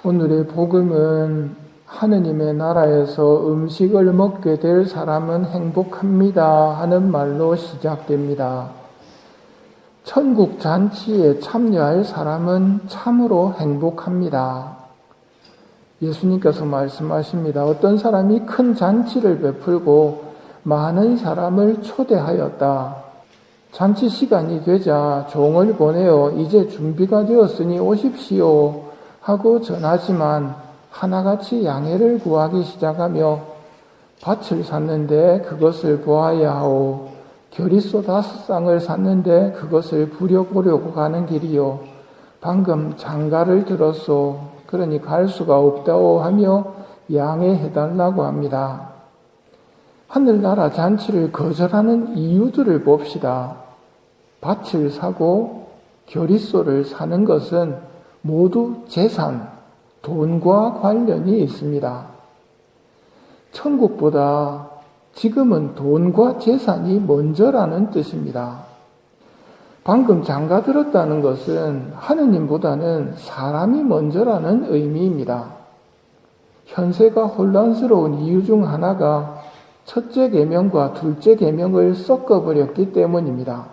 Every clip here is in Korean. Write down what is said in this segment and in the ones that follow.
오늘의 복음은 하느님의 나라에서 음식을 먹게 될 사람은 행복합니다 하는 말로 시작됩니다. 천국 잔치에 참여할 사람은 참으로 행복합니다. 예수님께서 말씀하십니다. 어떤 사람이 큰 잔치를 베풀고 많은 사람을 초대하였다. 잔치 시간이 되자 종을 보내어 이제 준비가 되었으니 오십시오 하고 전하지만 하나같이 양해를 구하기 시작하며 밭을 샀는데 그것을 보아야 하오. 겨릿소 5쌍을 샀는데 그것을 부려보려고 가는 길이요. 방금 장가를 들었소. 그러니 갈 수가 없다오 하며 양해해달라고 합니다. 하늘나라 잔치를 거절하는 이유들을 봅시다. 밭을 사고 겨릿소를 사는 것은 모두 재산, 돈과 관련이 있습니다. 천국보다 지금은 돈과 재산이 먼저라는 뜻입니다. 방금 장가 들었다는 것은 하느님보다는 사람이 먼저라는 의미입니다. 현세가 혼란스러운 이유 중 하나가 첫째 계명과 둘째 계명을 섞어버렸기 때문입니다.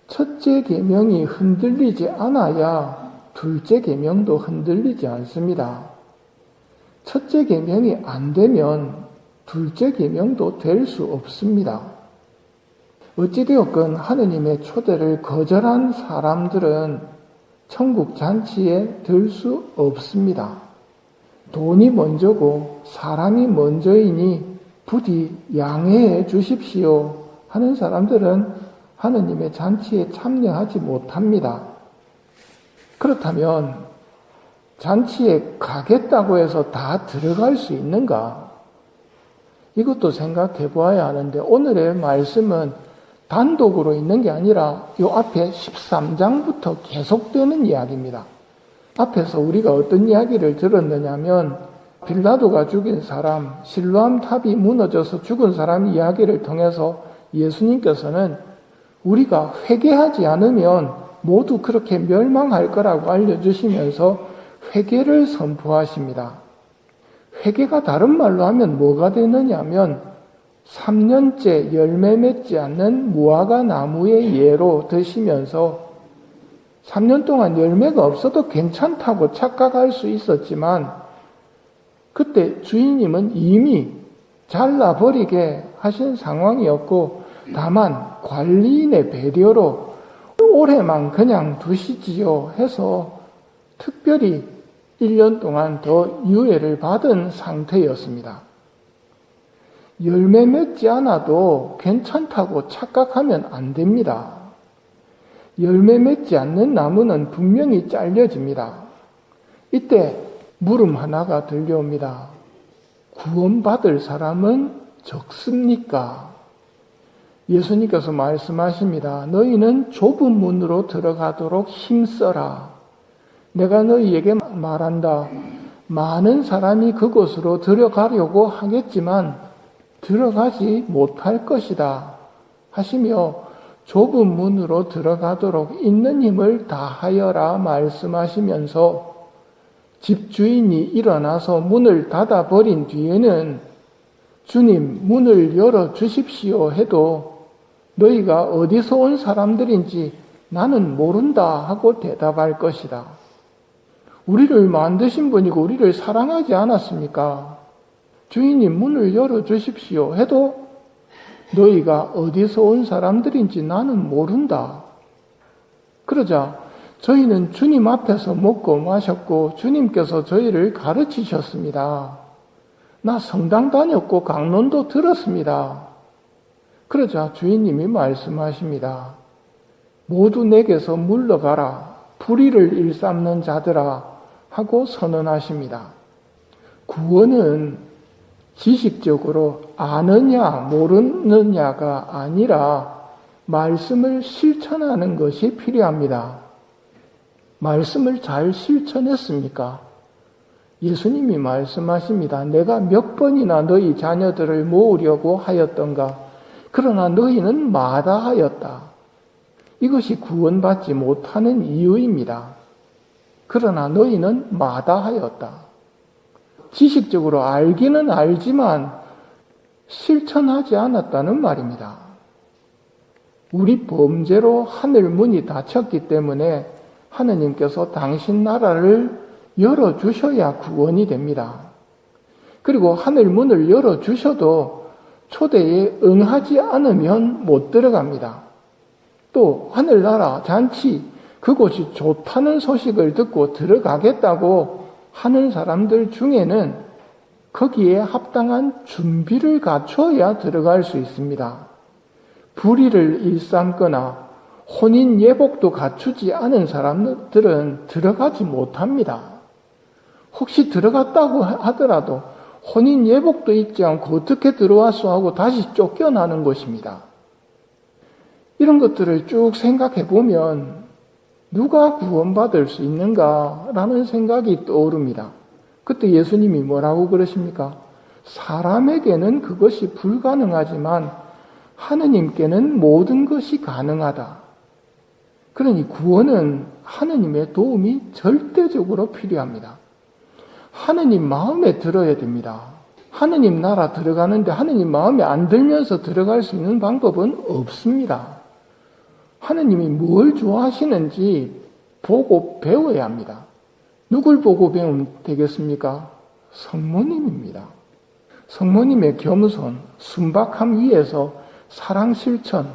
첫째 계명이 흔들리지 않아야 둘째 계명도 흔들리지 않습니다. 첫째 계명이 안 되면 둘째 계명도 될 수 없습니다. 어찌되었건 하느님의 초대를 거절한 사람들은 천국 잔치에 들 수 없습니다. 돈이 먼저고 사람이 먼저이니 부디 양해해 주십시오 하는 사람들은 하느님의 잔치에 참여하지 못합니다. 그렇다면 잔치에 가겠다고 해서 다 들어갈 수 있는가? 이것도 생각해 보아야 하는데 오늘의 말씀은 단독으로 있는 게 아니라 이 앞에 13장부터 계속되는 이야기입니다. 앞에서 우리가 어떤 이야기를 들었느냐면 빌라도가 죽인 사람, 실로암 탑이 무너져서 죽은 사람 이야기를 통해서 예수님께서는 우리가 회개하지 않으면 모두 그렇게 멸망할 거라고 알려주시면서 회개를 선포하십니다. 회개가 다른 말로 하면 뭐가 되느냐면 3년째 열매 맺지 않는 무화과 나무의 예로 드시면서 3년 동안 열매가 없어도 괜찮다고 착각할 수 있었지만 그때 주인님은 이미 잘라버리게 하신 상황이었고 다만 관리인의 배려로 올해만 그냥 두시지요 해서 특별히 1년 동안 더 유예를 받은 상태였습니다. 열매 맺지 않아도 괜찮다고 착각하면 안 됩니다. 열매 맺지 않는 나무는 분명히 잘려집니다. 이때 물음 하나가 들려옵니다. 구원받을 사람은 적습니까? 예수님께서 말씀하십니다. 너희는 좁은 문으로 들어가도록 힘써라. 내가 너희에게 말한다. 많은 사람이 그곳으로 들어가려고 하겠지만 들어가지 못할 것이다. 하시며 좁은 문으로 들어가도록 있는 힘을 다하여라 말씀하시면서 집주인이 일어나서 문을 닫아버린 뒤에는 주님 문을 열어주십시오 해도 너희가 어디서 온 사람들인지 나는 모른다 하고 대답할 것이다. 우리를 만드신 분이고 우리를 사랑하지 않았습니까? 주인이 문을 열어주십시오 해도 너희가 어디서 온 사람들인지 나는 모른다. 그러자 저희는 주님 앞에서 먹고 마셨고 주님께서 저희를 가르치셨습니다. 나 성당 다녔고 강론도 들었습니다. 그러자 주인님이 말씀하십니다. 모두 내게서 물러가라. 불의를 일삼는 자들아 하고 선언하십니다. 구원은 지식적으로 아느냐 모르느냐가 아니라 말씀을 실천하는 것이 필요합니다. 말씀을 잘 실천했습니까? 예수님이 말씀하십니다. 내가 몇 번이나 너희 자녀들을 모으려고 하였던가? 그러나 너희는 마다하였다. 이것이 구원받지 못하는 이유입니다. 그러나 너희는 마다하였다. 지식적으로 알기는 알지만 실천하지 않았다는 말입니다. 우리 범죄로 하늘 문이 닫혔기 때문에 하느님께서 당신 나라를 열어주셔야 구원이 됩니다. 그리고 하늘 문을 열어주셔도 초대에 응하지 않으면 못 들어갑니다. 또 하늘나라 잔치 그곳이 좋다는 소식을 듣고 들어가겠다고 하는 사람들 중에는 거기에 합당한 준비를 갖춰야 들어갈 수 있습니다. 불의를 일삼거나 혼인 예복도 갖추지 않은 사람들은 들어가지 못합니다. 혹시 들어갔다고 하더라도 혼인 예복도 입지 않고 어떻게 들어왔어 하고 다시 쫓겨나는 것입니다. 이런 것들을 쭉 생각해 보면 누가 구원받을 수 있는가라는 생각이 떠오릅니다. 그때 예수님이 뭐라고 그러십니까? 사람에게는 그것이 불가능하지만 하느님께는 모든 것이 가능하다. 그러니 구원은 하느님의 도움이 절대적으로 필요합니다. 하느님 마음에 들어야 됩니다. 하느님 나라 들어가는데 하느님 마음에 안 들면서 들어갈 수 있는 방법은 없습니다. 하느님이 뭘 좋아하시는지 보고 배워야 합니다. 누굴 보고 배우면 되겠습니까? 성모님입니다. 성모님의 겸손, 순박함 위에서 사랑 실천,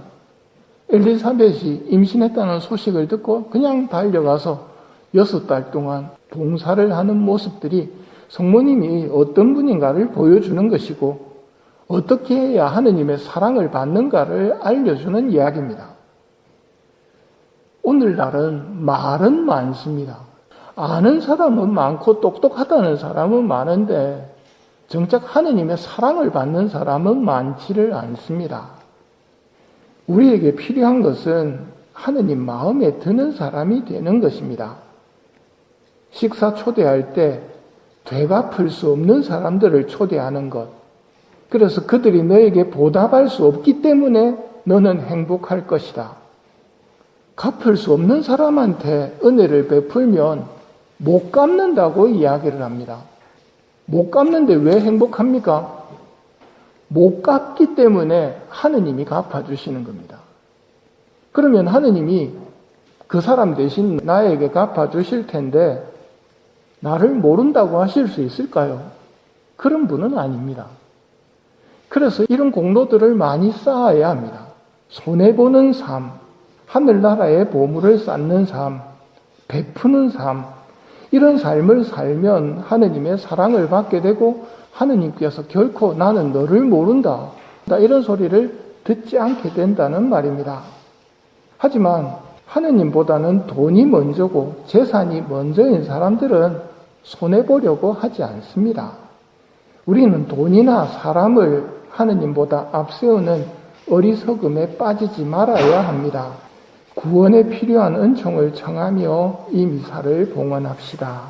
엘리사벳이 임신했다는 소식을 듣고 그냥 달려가서 6달 동안 봉사를 하는 모습들이 성모님이 어떤 분인가를 보여주는 것이고 어떻게 해야 하느님의 사랑을 받는가를 알려주는 이야기입니다. 오늘날은 말은 많습니다. 아는 사람은 많고 똑똑하다는 사람은 많은데 정작 하느님의 사랑을 받는 사람은 많지를 않습니다. 우리에게 필요한 것은 하느님 마음에 드는 사람이 되는 것입니다. 식사 초대할 때 되갚을 수 없는 사람들을 초대하는 것. 그래서 그들이 너에게 보답할 수 없기 때문에 너는 행복할 것이다. 갚을 수 없는 사람한테 은혜를 베풀면 못 갚는다고 이야기를 합니다. 못 갚는데 왜 행복합니까? 못 갚기 때문에 하느님이 갚아주시는 겁니다. 그러면 하느님이 그 사람 대신 나에게 갚아주실 텐데 나를 모른다고 하실 수 있을까요? 그런 분은 아닙니다. 그래서 이런 공로들을 많이 쌓아야 합니다. 손해보는 삶, 하늘나라의 보물을 쌓는 삶, 베푸는 삶, 이런 삶을 살면 하느님의 사랑을 받게 되고 하느님께서 결코 나는 너를 모른다, 이런 소리를 듣지 않게 된다는 말입니다. 하지만 하느님보다는 돈이 먼저고 재산이 먼저인 사람들은 손해보려고 하지 않습니다. 우리는 돈이나 사람을 하느님보다 앞세우는 어리석음에 빠지지 말아야 합니다. 구원에 필요한 은총을 청하며 이 미사를 봉헌합시다.